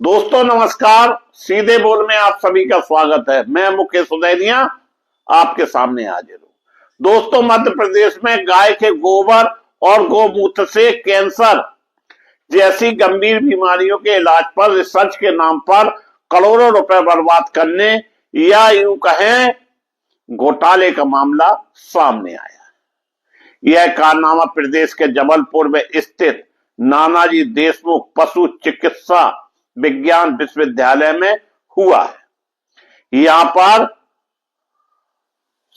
दोस्तों नमस्कार, सीधे बोल में आप सभी का स्वागत है। मैं मुकेश सुदैनिया आपके सामने हाजिर हूं। दोस्तों, मध्य प्रदेश में गाय के गोबर और गौमूत्र से कैंसर जैसी गंभीर बीमारियों के इलाज पर रिसर्च के नाम पर करोड़ों रुपए बर्बाद करने या यूं कहें घोटाले का मामला सामने आया। यह कारनामा प्रदेश के जबलपुर में स्थित नानाजी देशमुख पशु चिकित्सा विज्ञान विश्वविद्यालय में हुआ है। यहां पर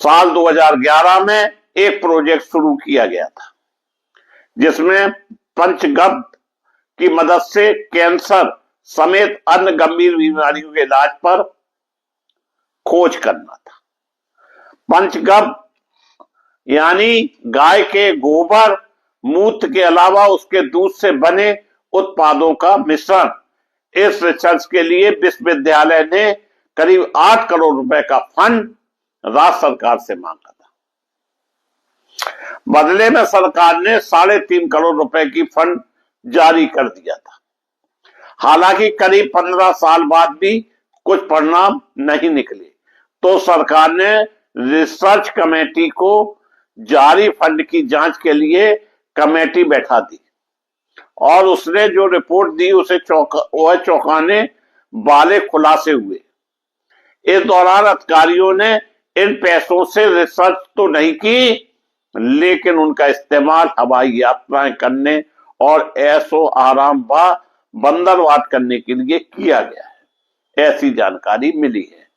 साल 2011 में एक प्रोजेक्ट शुरू किया गया था जिसमें पंचगव्य की मदद से कैंसर समेत अन्य गंभीर बीमारियों के इलाज पर खोज करना था। पंचगव्य यानी गाय के गोबर मूत्र के अलावा उसके दूध से बने उत्पादों का मिश्रण। इस रिसर्च के लिए विश्वविद्यालय ने करीब 8 करोड़ रुपए का फंड राज्य सरकार से मांगा था। बदले में सरकार ने 3.5 करोड़ रुपए की फंड जारी कर दिया था। हालांकि करीब 15 साल बाद भी कुछ परिणाम नहीं निकले तो सरकार ने रिसर्च कमेटी को जारी फंड की जांच के लिए कमेटी बैठा दी और उसने जो रिपोर्ट दी उसे चौंकाने वाले खुलासे हुए। इस दौरान अधिकारियों ने इन पैसों से रिसर्च तो नहीं की, लेकिन उनका इस्तेमाल हवाई यात्राएं करने और ऐशो आराम व बंदरवाट करने के लिए किया गया है, ऐसी जानकारी मिली है।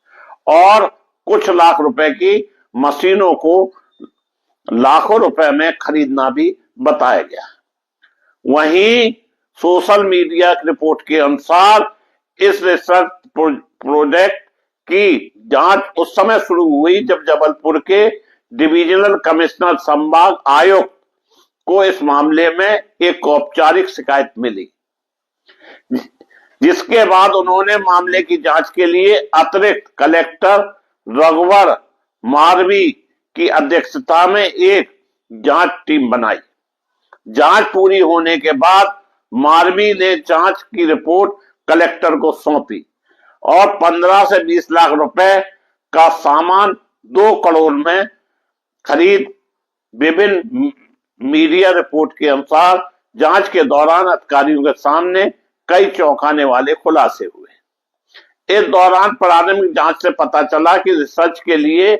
और कुछ लाख रुपए की मशीनों को लाखों रुपए में खरीदना भी बताया गया। वहीं सोशल मीडिया रिपोर्ट के अनुसार इस रिसर्च प्रोजेक्ट की जांच उस समय शुरू हुई जब जबलपुर के डिविजनल कमिश्नर संभाग आयुक्त को इस मामले में एक औपचारिक शिकायत मिली, जिसके बाद उन्होंने मामले की जांच के लिए अतिरिक्त कलेक्टर रघुवर मारवी की अध्यक्षता में एक जांच टीम बनाई। जांच पूरी होने के बाद मारवी ने जांच की रिपोर्ट कलेक्टर को सौंपी और 15 से 20 लाख रुपए का सामान 2 करोड़ में खरीद। विभिन्न मीडिया रिपोर्ट के अनुसार जांच के दौरान अधिकारियों के सामने कई चौंकाने वाले खुलासे हुए। इस दौरान प्रारंभिक जांच से पता चला कि रिसर्च के लिए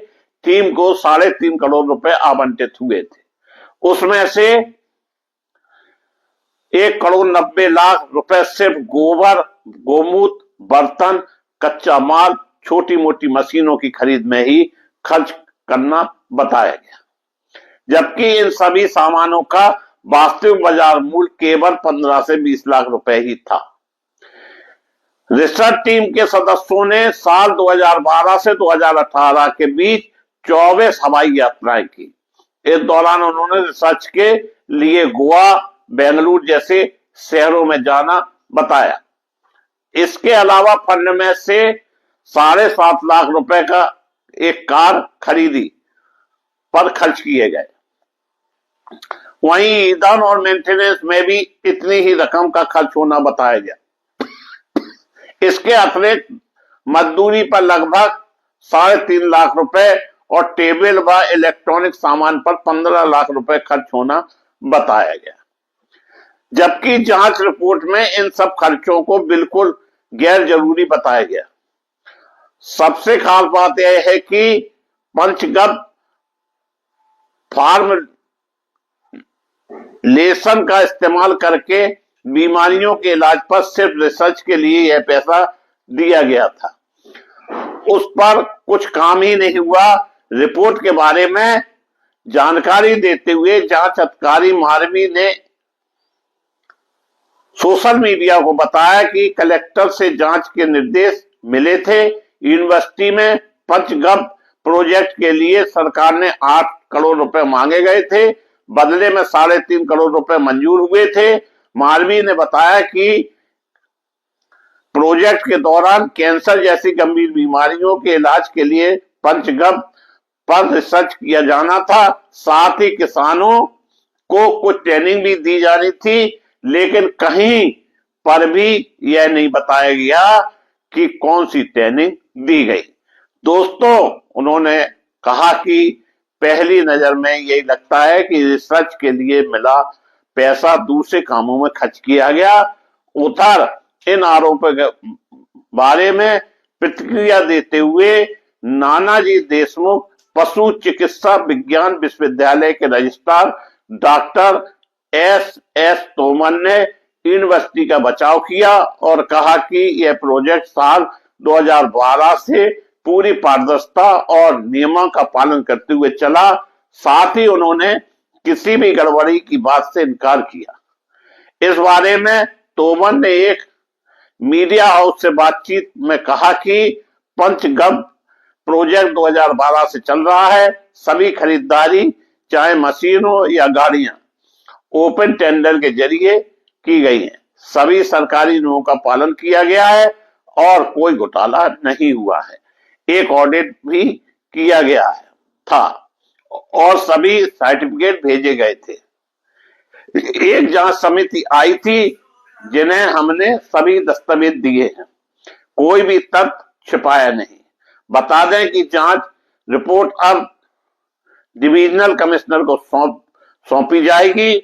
टीम को 3.5 करोड़ रुपए आवंटित हुए थे। उसमें से 1,90,00,000 रुपए सिर्फ गोबर, गोमूत्र, बर्तन, कच्चा माल, छोटी मोटी मशीनों की खरीद में ही खर्च करना बताया गया, जबकि इन सभी सामानों का वास्तविक बाजार मूल्य केवल 15 से 20 लाख रुपए ही था। रिसर्च टीम के सदस्यों ने साल 2012 से 2018 के बीच 24 हवाई यात्राएं की। इस दौरान उन्होंने रिसर्च के लिए गोवा, बेंगलुरु जैसे शहरों में जाना बताया। इसके अलावा फंड में से 7.5 लाख रुपए का एक कार खरीदी पर खर्च किए गए। वहीं ईंधन और मेंटेनेंस में भी इतनी ही रकम का खर्च होना बताया गया। इसके अतिरिक्त मजदूरी पर लगभग 3.5 लाख रुपए और टेबल व इलेक्ट्रॉनिक सामान पर 15 लाख रुपए खर्च होना बताया गया, जबकि जांच रिपोर्ट में इन सब खर्चों को बिल्कुल गैर जरूरी बताया गया। सबसे खास बात यह है कि पंचगव्य फार्मुलेशन का इस्तेमाल करके बीमारियों के इलाज पर सिर्फ रिसर्च के लिए यह पैसा दिया गया था, उस पर कुछ काम ही नहीं हुआ। रिपोर्ट के बारे में जानकारी देते हुए जांच अधिकारी मारवी ने सोशल मीडिया को बताया कि कलेक्टर से जांच के निर्देश मिले थे। यूनिवर्सिटी में पंचगव्य प्रोजेक्ट के लिए सरकार ने 8 करोड़ रुपए मांगे गए थे, बदले में 3.5 करोड़ रुपए मंजूर हुए थे। मारवी ने बताया कि प्रोजेक्ट के दौरान कैंसर जैसी गंभीर बीमारियों के इलाज के लिए पंचगव्य पर रिसर्च किया जाना था। साथ ही किसानों को कुछ ट्रेनिंग भी दी जानी थी, लेकिन कहीं पर भी यह नहीं बताया गया कि कौन सी ट्रेनिंग दी गई। दोस्तों, उन्होंने कहा कि पहली नजर में यही लगता है कि रिसर्च के लिए मिला पैसा दूसरे कामों में खर्च किया गया। उधर इन आरोपों के बारे में प्रतिक्रिया देते हुए नानाजी देशमुख पशु चिकित्सा विज्ञान विश्वविद्यालय के रजिस्ट्रार डॉक्टर एस तोमर ने यूनिवर्सिटी का बचाव किया और कहा कि यह प्रोजेक्ट साल 2012 से पूरी पारदर्शिता और नियमों का पालन करते हुए चला। साथ ही उन्होंने किसी भी गड़बड़ी की बात से इनकार किया। इस बारे में तोमर ने एक मीडिया हाउस से बातचीत में कहा कि पंचगव्य प्रोजेक्ट 2012 से चल रहा है। सभी खरीदारी चाहे मशीन हो या गाड़ियां ओपन टेंडर के जरिए की गई हैं। सभी सरकारी नियमों का पालन किया गया है और कोई घोटाला नहीं हुआ है। एक ऑडिट भी किया गया है था और सभी सर्टिफिकेट भेजे गए थे। एक जांच समिति आई थी जिन्हें हमने सभी दस्तावेज दिए हैं। कोई भी तथ्य छिपाया नहीं। बता दें कि जांच रिपोर्ट अब डिविजनल कमिश्नर को सौंपी जाएगी,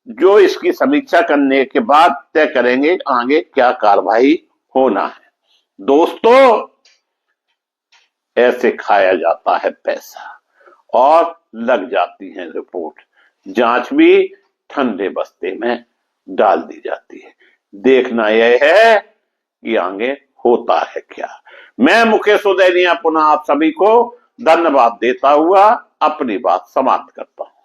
जो इसकी समीक्षा करने के बाद तय करेंगे आगे क्या कार्रवाई होना है। दोस्तों, ऐसे खाया जाता है पैसा और लग जाती है रिपोर्ट। जांच भी ठंडे बस्ते में डाल दी जाती है। देखना यह है कि आगे होता है क्या। मैं मुकेश सुदैनिया पुनः आप सभी को धन्यवाद देता हुआ अपनी बात समाप्त करता हूं।